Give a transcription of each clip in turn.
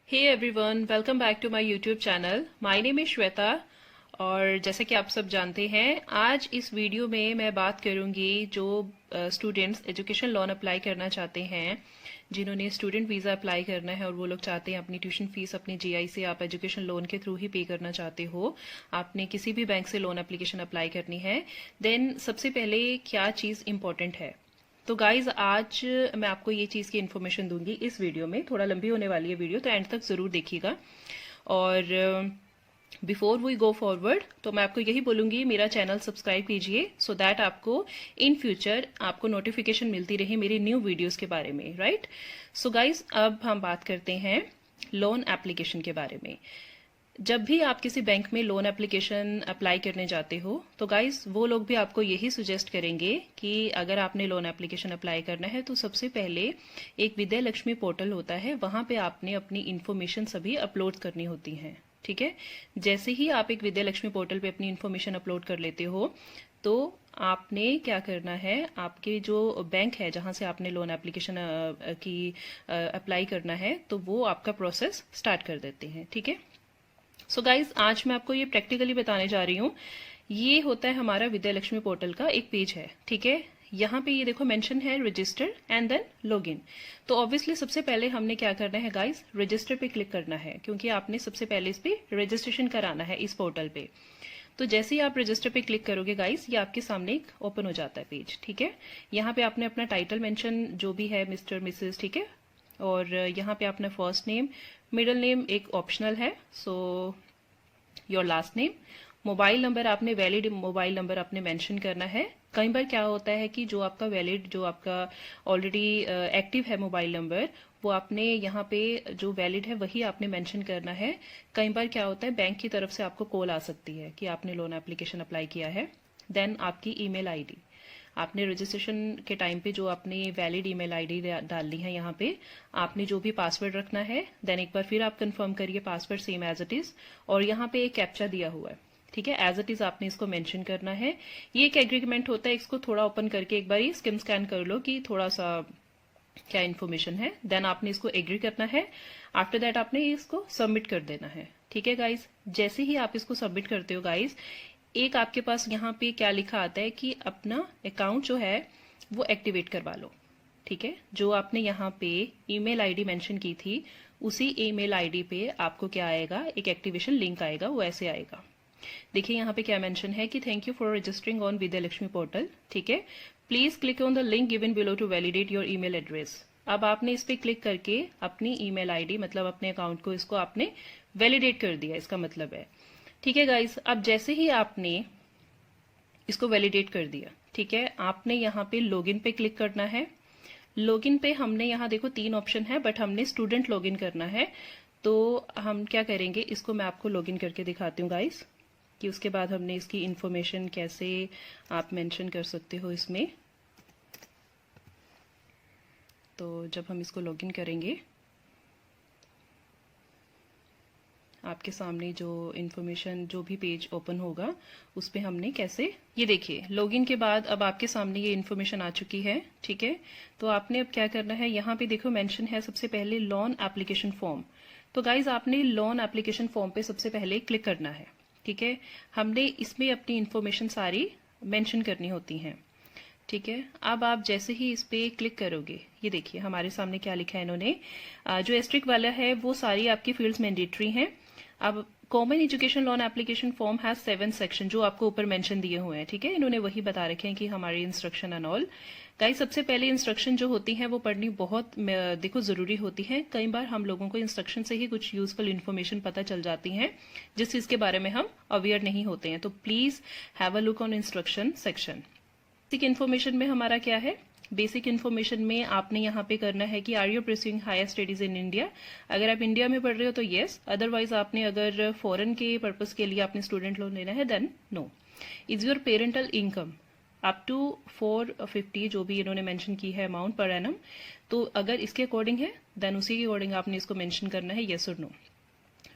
Hey everyone, welcome back to my YouTube channel. My name is Shweta और जैसे कि आप सब जानते हैं, आज इस वीडियो में मैं बात करूंगी जो स्टूडेंट्स एजुकेशन लोन अप्लाई करना चाहते हैं, जिन्होंने स्टूडेंट वीज़ा अप्लाई करना है और वो लोग चाहते हैं अपनी ट्यूशन फीस अपनी जीआई से आप एजुकेशन लोन के थ्रू ही पे करना चाहते हो, आपने किसी भी बैंक से लोन एप्लीकेशन अप्लाई करनी है, देन सबसे पहले क्या चीज़ इंपॉर्टेंट है। तो गाइज आज मैं आपको ये चीज़ की इन्फॉर्मेशन दूंगी इस वीडियो में। थोड़ा लंबी होने वाली है वीडियो, तो एंड तक ज़रूर देखिएगा। और बिफोर वी गो फॉरवर्ड तो मैं आपको यही बोलूंगी, मेरा चैनल सब्सक्राइब कीजिए सो दैट आपको इन फ्यूचर आपको नोटिफिकेशन मिलती रहे मेरी न्यू वीडियोस के बारे में, राइट। सो गाइज अब हम बात करते हैं लोन एप्लीकेशन के बारे में। जब भी आप किसी बैंक में लोन एप्लीकेशन अप्लाई करने जाते हो तो गाइस वो लोग भी आपको यही सुजेस्ट करेंगे कि अगर आपने लोन एप्लीकेशन अप्लाई करना है तो सबसे पहले एक विद्या लक्ष्मी पोर्टल होता है, वहां पे आपने अपनी इन्फॉर्मेशन सभी अपलोड करनी होती हैं, ठीक है। जैसे ही आप एक विद्या लक्ष्मी पोर्टल पे अपनी इन्फॉर्मेशन अपलोड कर लेते हो तो आपने क्या करना है, आपके जो बैंक है जहां से आपने लोन एप्लीकेशन की अप्लाई करना है तो वो आपका प्रोसेस स्टार्ट कर देते हैं, ठीक है। सो गाइज आज मैं आपको ये प्रैक्टिकली बताने जा रही हूँ। ये होता है हमारा विद्या लक्ष्मी पोर्टल का एक पेज है, ठीक है। यहाँ पे ये देखो मेंशन है रजिस्टर एंड देन लॉगिन। तो ऑब्वियसली सबसे पहले हमने क्या करना है गाइज, रजिस्टर पे क्लिक करना है, क्योंकि आपने सबसे पहले इस पे रजिस्ट्रेशन कराना है इस पोर्टल पे। तो जैसे ही आप रजिस्टर पे क्लिक करोगे गाइज, ये आपके सामने एक ओपन हो जाता है पेज, ठीक है। यहाँ पे आपने अपना टाइटल मेंशन जो भी है, मिस्टर मिसेस, ठीक है। और यहाँ पे अपना फर्स्ट नेम, मिडिल नेम एक ऑप्शनल है, so your last name, mobile number आपने वैलिड मोबाइल नंबर आपने मेंशन करना है। कई बार क्या होता है कि जो आपका वैलिड जो आपका ऑलरेडी एक्टिव है मोबाइल नंबर, वो आपने यहाँ पे जो वैलिड है वही आपने मेंशन करना है। कई बार क्या होता है बैंक की तरफ से आपको कॉल आ सकती है कि आपने लोन एप्लीकेशन अप्लाई किया है। देन आपकी ईमेल आईडी, आपने रजिस्ट्रेशन के टाइम पे जो आपने वैलिड ईमेल आईडी डालनी है, यहाँ पे आपने जो भी पासवर्ड रखना है, देन एक बार फिर आप कंफर्म करिए password same as it is. और यहाँ पे एक कैप्चा दिया हुआ है, ठीक है, एज इट इज आपने इसको मेंशन करना है। ये एक एग्रीमेंट होता है, इसको थोड़ा ओपन करके एक बार ही स्किम स्कैन कर लो कि थोड़ा सा क्या इन्फॉर्मेशन है। देन आपने इसको एग्री करना है। आफ्टर दैट आपने इसको सबमिट कर देना है, ठीक है गाइज। जैसे ही आप इसको सबमिट करते हो गाइज, एक आपके पास यहाँ पे क्या लिखा आता है कि अपना अकाउंट जो है वो एक्टिवेट करवा लो, ठीक है। जो आपने यहाँ पे ईमेल आईडी मेंशन की थी, उसी ईमेल आईडी पे आपको क्या आएगा, एक एक्टिवेशन लिंक आएगा, वो ऐसे आएगा। देखिए यहाँ पे क्या मेंशन है कि thank you for registering on Vidya Lakshmi portal, ठीक है। Please click on the link given below to validate your email address. अब आपने इस पे क्लिक करके अपनी ईमेल आईडी मतलब अपने अकाउंट को इसको आपने वैलिडेट कर दिया, इसका मतलब है, ठीक है गाइस। अब जैसे ही आपने इसको वैलिडेट कर दिया, ठीक है, आपने यहाँ पे लॉगिन पे क्लिक करना है। लॉगिन पे हमने यहाँ देखो 3 ऑप्शन है, बट हमने स्टूडेंट लॉगिन करना है। तो हम क्या करेंगे, इसको मैं आपको लॉगिन करके दिखाती हूँ गाइस, कि उसके बाद हमने इसकी इंफॉर्मेशन कैसे आप मेंशन कर सकते हो इसमें। तो जब हम इसको लॉगिन करेंगे, आपके सामने जो इन्फॉर्मेशन जो भी पेज ओपन होगा उस पे हमने कैसे, ये देखिए लॉगिन के बाद अब आपके सामने ये इन्फॉर्मेशन आ चुकी है, ठीक है। तो आपने अब क्या करना है, यहाँ पे देखो मेंशन है सबसे पहले लोन एप्लीकेशन फॉर्म। तो गाइज आपने लोन एप्लीकेशन फॉर्म पे सबसे पहले क्लिक करना है, ठीक है। हमने इसमें अपनी इन्फॉर्मेशन सारी मेंशन करनी होती हैं, ठीक है। अब आप जैसे ही इस पे क्लिक करोगे, ये देखिए हमारे सामने क्या लिखा है इन्होंने, जो एस्ट्रिक वाला है वो सारी आपकी फील्ड्स मैंडेटरी हैं। अब common education loan application form has 7 section, जो आपको ऊपर मेंशन दिए हुए हैं, ठीक है। इन्होंने वही बता रखे हैं कि हमारी इंस्ट्रक्शन एंड ऑल। गाइस सबसे पहले इंस्ट्रक्शन जो होती हैं वो पढ़नी बहुत देखो जरूरी होती है। कई बार हम लोगों को इंस्ट्रक्शन से ही कुछ यूजफुल इन्फॉर्मेशन पता चल जाती है जिस चीज के बारे में हम अवेयर नहीं होते हैं। तो please have a look on instruction section. Basic information में हमारा क्या है, बेसिक इन्फॉर्मेशन में आपने यहाँ पे करना है कि are you pursuing higher studies in India. अगर आप इंडिया में पढ़ रहे हो तो येस, अदरवाइज आपने अगर फॉरेन के पर्पस के लिए आपने स्टूडेंट लोन लेना है then no. Is your parental income up to 450, जो भी इन्होंने मेंशन की है अमाउंट पर एनम, तो अगर इसके अकॉर्डिंग है देन उसी के अकॉर्डिंग आपने इसको मेंशन करना है, येस और नो,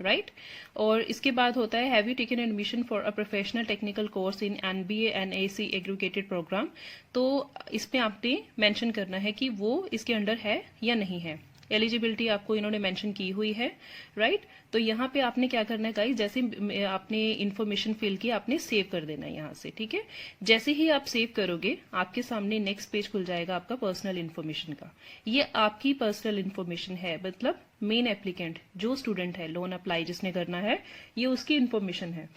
राइट। और इसके बाद होता है have you taken admission for a professional technical course in NBA NAC aggregated program. तो इसमें आपने मेंशन करना है कि वो इसके अंडर है या नहीं है। एलिजिबिलिटी आपको इन्होंने मेंशन की हुई है, राइट। तो यहाँ पे आपने क्या करना है गाइस, जैसे आपने इन्फॉर्मेशन फिल की आपने सेव कर देना है यहाँ से, ठीक है। जैसे ही आप सेव करोगे आपके सामने नेक्स्ट पेज खुल जाएगा आपका पर्सनल इन्फॉर्मेशन का। ये आपकी पर्सनल इन्फॉर्मेशन है, मतलब मेन एप्लीकेंट जो स्टूडेंट है, लोन अप्लाई जिसने करना है, ये उसकी इन्फॉर्मेशन है।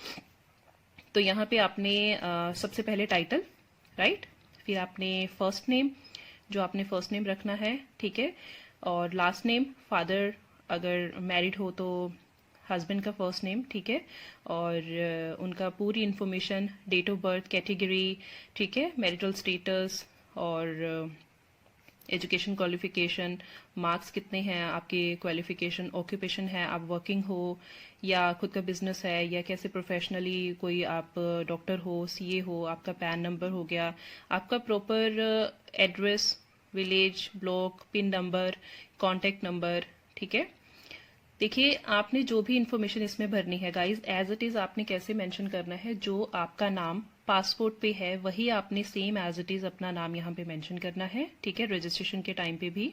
तो यहाँ पे आपने सबसे पहले टाइटल, राइट, फिर आपने फर्स्ट नेम, जो आपने फर्स्ट नेम रखना है, ठीक है, और लास्ट नेम, फादर अगर मैरिड हो तो हस्बैंड का फर्स्ट नेम, ठीक है, और उनका पूरी information, date of birth, category, ठीक है, मैरिटल स्टेटस, और एजुकेशन क्वालिफिकेशन, मार्क्स कितने हैं आपके, क्वालिफिकेशन, ऑक्यूपेशन है, आप वर्किंग हो या खुद का बिजनेस है, या कैसे प्रोफेशनली कोई आप डॉक्टर हो, सीए हो, आपका पैन नंबर हो गया, आपका proper address, village, block, pin number, contact number, ठीक है। देखिए आपने जो भी इन्फॉर्मेशन इसमें भरनी है गाइज, एज इट इज आपने कैसे मेंशन करना है, जो आपका नाम पासपोर्ट पे है वही आपने सेम एज इट इज अपना नाम यहाँ पे मेंशन करना है, ठीक है। रजिस्ट्रेशन के टाइम पे भी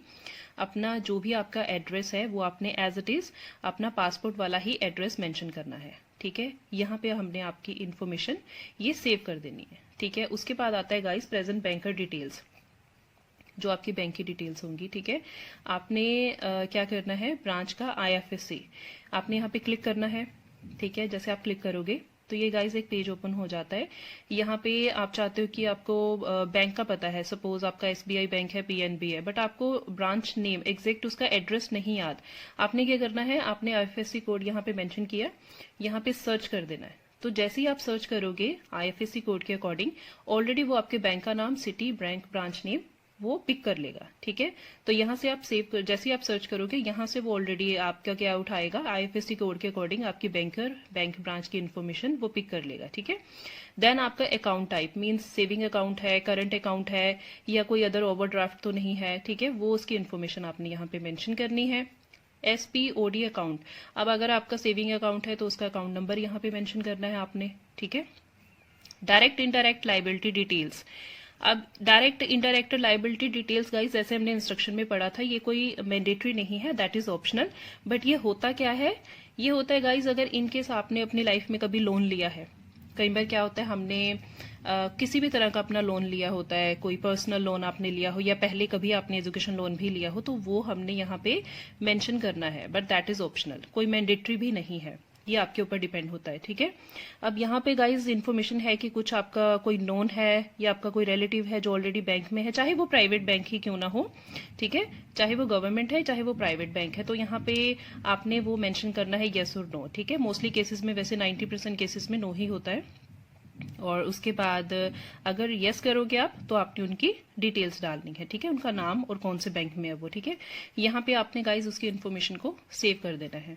अपना जो भी आपका एड्रेस है वो आपने एज इट इज अपना पासपोर्ट वाला ही एड्रेस मेंशन करना है, ठीक है। यहाँ पे हमने आपकी इन्फॉर्मेशन ये सेव कर देनी है, ठीक है। उसके बाद आता है गाइज प्रेजेंट बैंकर डिटेल्स, जो आपकी बैंक की डिटेल्स होंगी, ठीक है। आपने क्या करना है, ब्रांच का IFSC आपने यहाँ पे क्लिक करना है, ठीक है। जैसे आप क्लिक करोगे तो ये गाइज एक पेज ओपन हो जाता है। यहाँ पे आप चाहते हो कि आपको बैंक का पता है, सपोज आपका SBI बैंक है, PNB है, बट आपको ब्रांच नेम एग्जैक्ट उसका एड्रेस नहीं याद। आपने क्या करना है, आपने IFSC कोड यहाँ पे मेंशन किया, यहाँ पे सर्च कर देना है। तो जैसे ही आप सर्च करोगे IFSC कोड के अकॉर्डिंग, ऑलरेडी वो आपके बैंक का नाम, सिटी, बैंक, ब्रांच नेम वो पिक कर लेगा, ठीक है। तो यहाँ से आप सेव कर, जैसे ही आप सर्च करोगे यहाँ से वो ऑलरेडी आपका क्या उठाएगा, IFSC कोड के अकॉर्डिंग आपकी बैंक ब्रांच की इन्फॉर्मेशन वो पिक कर लेगा, ठीक है। देन आपका account type means saving account है, करंट अकाउंट है, या कोई अदर ओवरड्राफ्ट तो नहीं है, ठीक है, वो उसकी इन्फॉर्मेशन आपने यहाँ पे मेंशन करनी है। SPOD अकाउंट, अब अगर आपका सेविंग अकाउंट है तो उसका अकाउंट नंबर यहाँ पे मेंशन करना है आपने, ठीक है। डायरेक्ट इनडायरेक्ट लाइबिलिटी डिटेल्स, अब direct indirect liability details guys जैसे हमने इंस्ट्रक्शन में पढ़ा था, ये कोई मैंडेटरी नहीं है, दैट इज ऑप्शनल। बट ये होता क्या है, ये होता है गाइस अगर इनकेस आपने अपनी लाइफ में कभी लोन लिया है, कई बार क्या होता है हमने किसी भी तरह का अपना लोन लिया होता है, कोई पर्सनल लोन आपने लिया हो या पहले कभी आपने एजुकेशन लोन भी लिया हो, तो वो हमने यहाँ पे मेंशन करना है, बट दैट इज ऑप्शनल, कोई मैंडेटरी भी नहीं है, ये आपके ऊपर डिपेंड होता है, ठीक है। अब यहाँ पे गाइज इन्फॉर्मेशन है कि कुछ आपका कोई नोन है या आपका कोई रिलेटिव है जो ऑलरेडी बैंक में है, चाहे वो प्राइवेट बैंक ही क्यों ना हो, ठीक है, चाहे वो गवर्नमेंट है चाहे वो प्राइवेट बैंक है, तो यहाँ पे आपने वो मेंशन करना है येस और नो, ठीक है। मोस्टली केसेस में, वैसे 90% केसेस में नो ही होता है। और उसके बाद अगर येस करोगे आप तो आपने उनकी डिटेल्स डालनी है, ठीक है, उनका नाम और कौन से बैंक में है वो, ठीक है। यहाँ पे आपने गाइज उसकी इन्फॉर्मेशन को सेव कर देना है।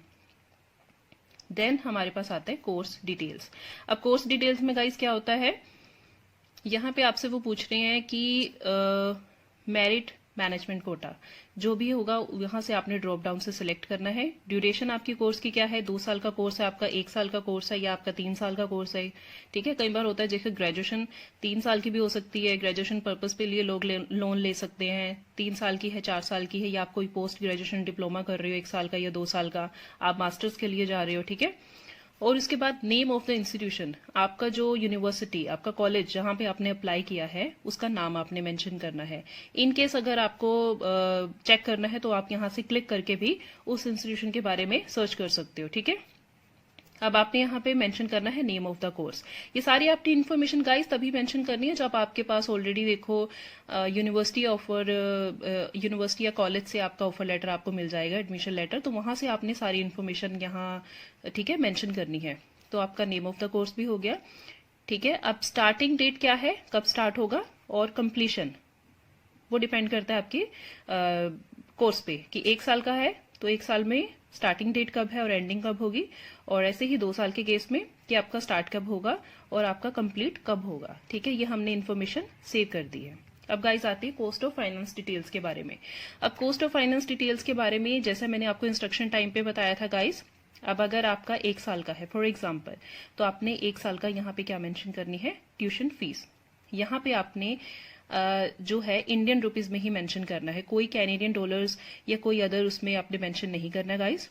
देन हमारे पास आता है कोर्स डिटेल्स। अब कोर्स डिटेल्स में गाइस क्या होता है, यहाँ पे आपसे वो पूछ रहे हैं कि मेरिट मैनेजमेंट कोटा जो भी होगा यहाँ से आपने ड्रॉप डाउन से सिलेक्ट करना है। ड्यूरेशन आपकी कोर्स की क्या है, 2 साल का कोर्स है आपका, 1 साल का कोर्स है, या आपका 3 साल का कोर्स है, ठीक है। कई बार होता है जैसे ग्रेजुएशन 3 साल की भी हो सकती है, ग्रेजुएशन पर्पज पे लिए लोग लोन ले सकते हैं, 3 साल की है, 4 साल की है, या आप कोई पोस्ट ग्रेजुएशन डिप्लोमा कर रहे हो 1 साल का या 2 साल का, आप मास्टर्स के लिए जा रहे हो, ठीक है। और उसके बाद नेम ऑफ द इंस्टीट्यूशन, आपका जो यूनिवर्सिटी, आपका कॉलेज जहां पे आपने अप्लाई किया है उसका नाम आपने मेंशन करना है। इन केस अगर आपको चेक करना है तो आप यहां से क्लिक करके भी उस इंस्टीट्यूशन के बारे में सर्च कर सकते हो, ठीक है। अब आपने यहाँ पे मेंशन करना है नेम ऑफ द कोर्स। ये सारी आपकी इन्फॉर्मेशन गाइस तभी मेंशन करनी है जब आपके पास ऑलरेडी देखो यूनिवर्सिटी या कॉलेज से आपका ऑफर लेटर आपको मिल जाएगा, एडमिशन लेटर, तो वहां से आपने सारी इन्फॉर्मेशन यहाँ, ठीक है, मेंशन करनी है। तो आपका नेम ऑफ द कोर्स भी हो गया, ठीक है। अब स्टार्टिंग डेट क्या है, कब स्टार्ट होगा, और कंप्लीशन वो डिपेंड करता है आपके कोर्स पे कि 1 साल का है तो 1 साल में स्टार्टिंग डेट कब है और एंडिंग कब होगी, और ऐसे ही 2 साल के केस में कि आपका स्टार्ट कब होगा और आपका कंप्लीट कब होगा, ठीक है। ये हमने इन्फॉर्मेशन सेव कर दी है। अब गाइस आती है कॉस्ट ऑफ फाइनेंस डिटेल्स के बारे में। अब कॉस्ट ऑफ फाइनेंस डिटेल्स के बारे में जैसा मैंने आपको इंस्ट्रक्शन टाइम पे बताया था गाइस, अब अगर आपका 1 साल का है फॉर एग्जाम्पल, तो आपने 1 साल का यहाँ पे क्या मेंशन करनी है, ट्यूशन फीस। यहाँ पे आपने जो है इंडियन रुपीज में ही मेंशन करना है, कोई कैनेडियन डॉलर्स या कोई अदर उसमें आपने मेंशन नहीं करना गाइस।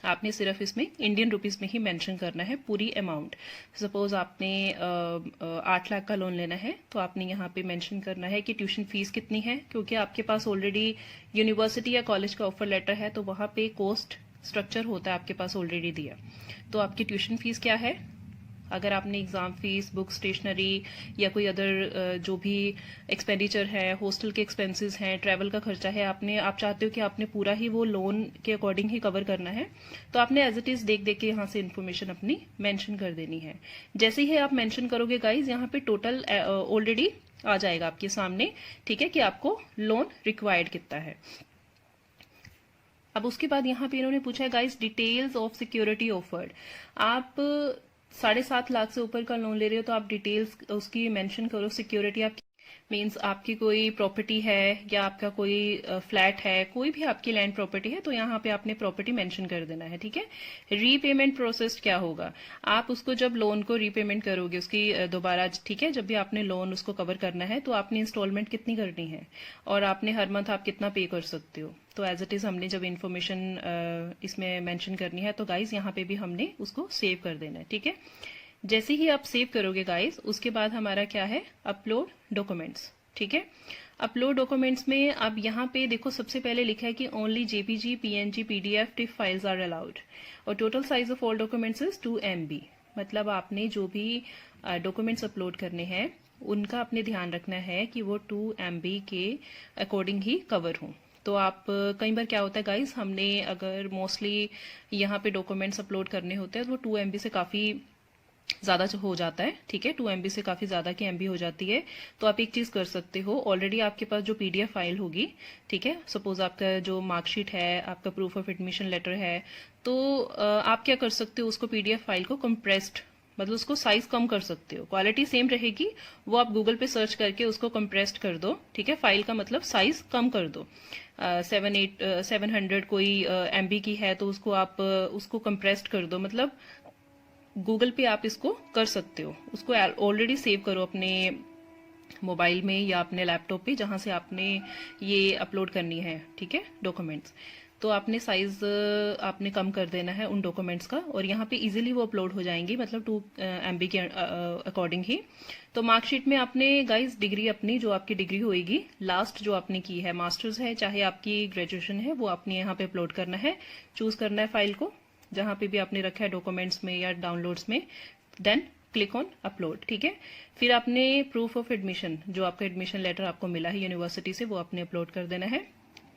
आपने सिर्फ इसमें इंडियन रुपीस में ही मेंशन करना है पूरी अमाउंट। सपोज आपने 8 लाख का लोन लेना है तो आपने यहाँ पे मेंशन करना है कि ट्यूशन फीस कितनी है, क्योंकि आपके पास ऑलरेडी यूनिवर्सिटी या कॉलेज का ऑफर लेटर है तो वहाँ पे कॉस्ट स्ट्रक्चर होता है आपके पास ऑलरेडी दिया। तो आपकी ट्यूशन फीस क्या है, अगर आपने एग्जाम फीस, बुक, स्टेशनरी या कोई अदर जो भी एक्सपेंडिचर है, हॉस्टल के एक्सपेंसेस हैं, ट्रैवल का खर्चा है, आप चाहते हो कि आपने पूरा ही वो लोन के अकॉर्डिंग ही कवर करना है, तो आपने एज इट इज देख देख के यहाँ से इन्फॉर्मेशन अपनी मेंशन कर देनी है। जैसे ही आप मेंशन करोगे गाइज, यहाँ पे टोटल ऑलरेडी आ जाएगा आपके सामने, ठीक है, कि आपको लोन रिक्वायर्ड कितना है। अब उसके बाद यहाँ पे इन्होंने पूछा है guys details of security offered. आप 7.5 लाख से ऊपर का लोन ले रहे हो तो आप डिटेल्स उसकी मेंशन करो। सिक्योरिटी आपकी मीन्स आपकी कोई प्रॉपर्टी है या आपका कोई फ्लैट है, कोई भी आपकी लैंड प्रॉपर्टी है तो यहाँ पे आपने प्रॉपर्टी मेंशन कर देना है, ठीक है। रीपेमेंट प्रोसेस क्या होगा, आप उसको जब लोन को रीपेमेंट करोगे उसकी दोबारा, ठीक है, जब भी आपने लोन उसको कवर करना है तो आपने इंस्टॉलमेंट कितनी करनी है और आपने हर मंथ आप कितना पे कर सकते हो। तो एज इट इज हमने जब इन्फॉर्मेशन इसमें मेंशन करनी है तो गाइज यहाँ पे भी हमने उसको सेव कर देना है, ठीक है। जैसे ही आप सेव करोगे गाइस, उसके बाद हमारा क्या है, अपलोड डॉक्यूमेंट्स, ठीक है। अपलोड डॉक्यूमेंट्स में अब यहाँ पे देखो सबसे पहले लिखा है कि only JPG, PNG, PDF TIFF files are allowed और total size of all documents is 2 MB। मतलब आपने जो भी डॉक्यूमेंट्स अपलोड करने हैं उनका आपने ध्यान रखना है कि वो 2 MB के अकॉर्डिंग ही कवर हों। तो आप कई बार क्या होता है गाइस, हमने अगर मोस्टली यहाँ पे डॉक्यूमेंट्स अपलोड करने होते हैं तो वो 2 MB से काफी ज्यादा हो जाता है, ठीक है, 2 MB से काफी ज्यादा की MB हो जाती है। तो आप एक चीज कर सकते हो, ऑलरेडी आपके पास जो PDF फाइल होगी, ठीक है, सपोज आपका जो मार्कशीट है, आपका प्रूफ ऑफ एडमिशन लेटर है, तो आप क्या कर सकते हो, उसको PDF फाइल को कंप्रेस्ड, मतलब उसको साइज कम कर सकते हो, क्वालिटी सेम रहेगी, वो आप गूगल पे सर्च करके उसको कंप्रेस्ड कर दो, ठीक है। फाइल का मतलब साइज कम कर दो। 700 कोई MB की है तो उसको आप उसको कंप्रेस्ड कर दो, मतलब गूगल पे आप इसको कर सकते हो। उसको ऑलरेडी सेव करो अपने मोबाइल में या अपने लैपटॉप पे जहां से आपने ये अपलोड करनी है, ठीक है, डॉक्यूमेंट्स। तो आपने साइज आपने कम कर देना है उन डॉक्यूमेंट्स का और यहाँ पे इजीली वो अपलोड हो जाएंगी, मतलब 2 MB के अकॉर्डिंग ही। तो मार्कशीट में आपने गाइस डिग्री अपनी, जो आपकी डिग्री होएगी लास्ट जो आपने की है, मास्टर्स है चाहे आपकी ग्रेजुएशन है, वो आपने यहाँ पे अपलोड करना है। चूज करना है फाइल को जहां पे भी आपने रखा है डॉक्यूमेंट्स में या डाउनलोड्स में, देन क्लिक ऑन अपलोड, ठीक है। फिर आपने प्रूफ ऑफ एडमिशन, जो आपका एडमिशन लेटर आपको मिला है यूनिवर्सिटी से, वो आपने अपलोड कर देना है।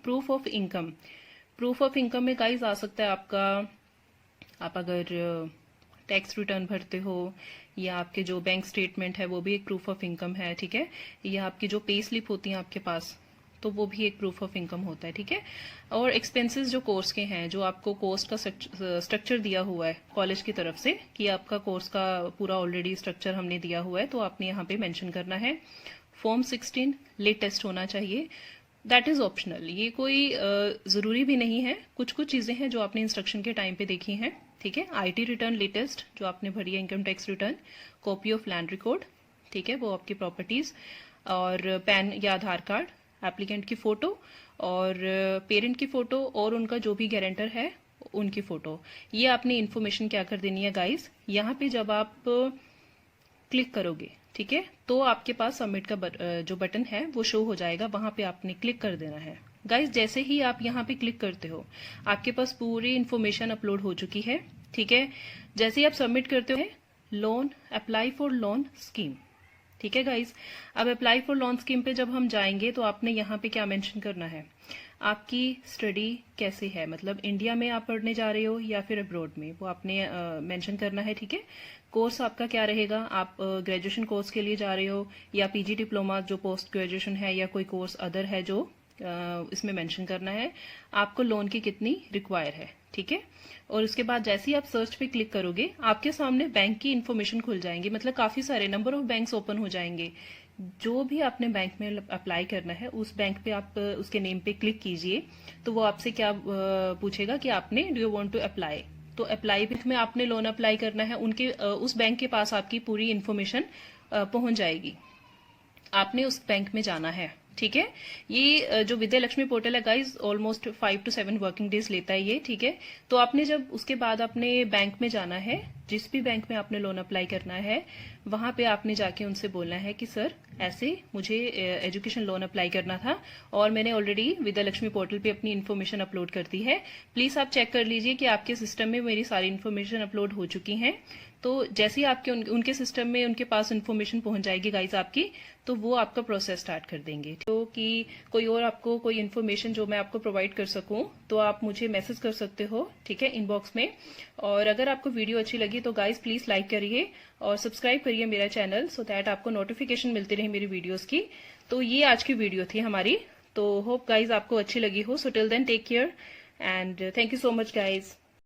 Proof of income, proof of income में गाइस आ सकता है आपका, आप अगर टैक्स रिटर्न भरते हो या आपके जो बैंक स्टेटमेंट है वो भी एक प्रूफ ऑफ इनकम है, ठीक है, या आपकी जो पे स्लिप होती है आपके पास तो वो भी एक प्रूफ ऑफ इनकम होता है, ठीक है। और एक्सपेंसेस जो कोर्स के हैं, जो आपको कोर्स का स्ट्रक्चर दिया हुआ है कॉलेज की तरफ से कि आपका कोर्स का पूरा ऑलरेडी स्ट्रक्चर हमने दिया हुआ है, तो आपने यहाँ पे मेंशन करना है। फॉर्म 16 लेटेस्ट होना चाहिए, दैट इज ऑप्शनल, ये कोई जरूरी भी नहीं है, कुछ कुछ चीजें हैं जो आपने इंस्ट्रक्शन के टाइम पे देखी हैं, ठीक है। IT रिटर्न लेटेस्ट जो आपने भरी है, income tax return, copy of land record, ठीक है, वो आपकी प्रॉपर्टीज, और पैन या आधार कार्ड, एप्लीकेंट की फोटो और पेरेंट की फोटो और उनका जो भी गारंटर है उनकी फोटो। ये आपने इन्फॉर्मेशन क्या कर देनी है गाइस, यहाँ पे जब आप क्लिक करोगे, ठीक है, तो आपके पास सबमिट का जो बटन है वो शो हो जाएगा, वहां पे आपने क्लिक कर देना है। गाइस जैसे ही आप यहाँ पे क्लिक करते हो आपके पास पूरी इन्फॉर्मेशन अपलोड हो चुकी है, ठीक है। जैसे ही आप सबमिट करते हो, loan apply for loan scheme, ठीक है गाइस। अब अप्लाई फॉर लोन स्कीम पे जब हम जाएंगे तो आपने यहाँ पे क्या मेंशन करना है, आपकी स्टडी कैसे है, मतलब इंडिया में आप पढ़ने जा रहे हो या फिर अब्रॉड में, वो आपने मेंशन करना है, ठीक है। कोर्स आपका क्या रहेगा, आप ग्रेजुएशन कोर्स के लिए जा रहे हो या PG डिप्लोमा जो पोस्ट ग्रेजुएशन है या कोई कोर्स अदर है जो इसमें मेंशन करना है। आपको लोन की कितनी रिक्वायर है, ठीक है। और उसके बाद जैसे ही आप सर्च पे क्लिक करोगे आपके सामने बैंक की इन्फॉर्मेशन खुल जाएंगी, मतलब काफी सारे नंबर ऑफ बैंक्स ओपन हो जाएंगे। जो भी आपने बैंक में अप्लाई करना है उस बैंक पे आप उसके नेम पे क्लिक कीजिए, तो वो आपसे क्या पूछेगा कि आपने do you want to apply, तो अप्लाई बैंक में आपने लोन अप्लाई करना है, उनके उस बैंक के पास आपकी पूरी इन्फॉर्मेशन पहुंच जाएगी। आपने उस बैंक में जाना है। ठीक है, ये जो विद्या लक्ष्मी पोर्टल है guys, almost 5 to 7 working days लेता है ये। ठीक है, तो आपने जब उसके बाद अपने बैंक में जाना है, जिस भी बैंक में आपने लोन अप्लाई करना है, वहां पे आपने जाके उनसे बोलना है कि सर ऐसे मुझे एजुकेशन लोन अप्लाई करना था और मैंने ऑलरेडी विद्या लक्ष्मी पोर्टल पे अपनी इन्फॉर्मेशन अपलोड कर दी है। प्लीज आप चेक कर लीजिए कि आपके सिस्टम में मेरी सारी इन्फॉर्मेशन अपलोड हो चुकी हैं। तो जैसे ही आपके उनके सिस्टम में उनके पास इन्फॉर्मेशन पहुंच जाएगी गाइज आपकी, तो वो आपका प्रोसेस स्टार्ट कर देंगे। तो कि कोई और आपको कोई इन्फॉर्मेशन जो मैं आपको प्रोवाइड कर सकूं, तो आप मुझे मैसेज कर सकते हो, ठीक है, इनबॉक्स में। और अगर आपको वीडियो अच्छी लगी तो गाइज प्लीज लाइक करिए और सब्सक्राइब करिए मेरा चैनल, सो दैट आपको नोटिफिकेशन मिलती रहे मेरी वीडियोस की। तो ये आज की वीडियो थी हमारी। तो होप गाइज आपको अच्छी लगी हो। So till then take care and thank you so much guys.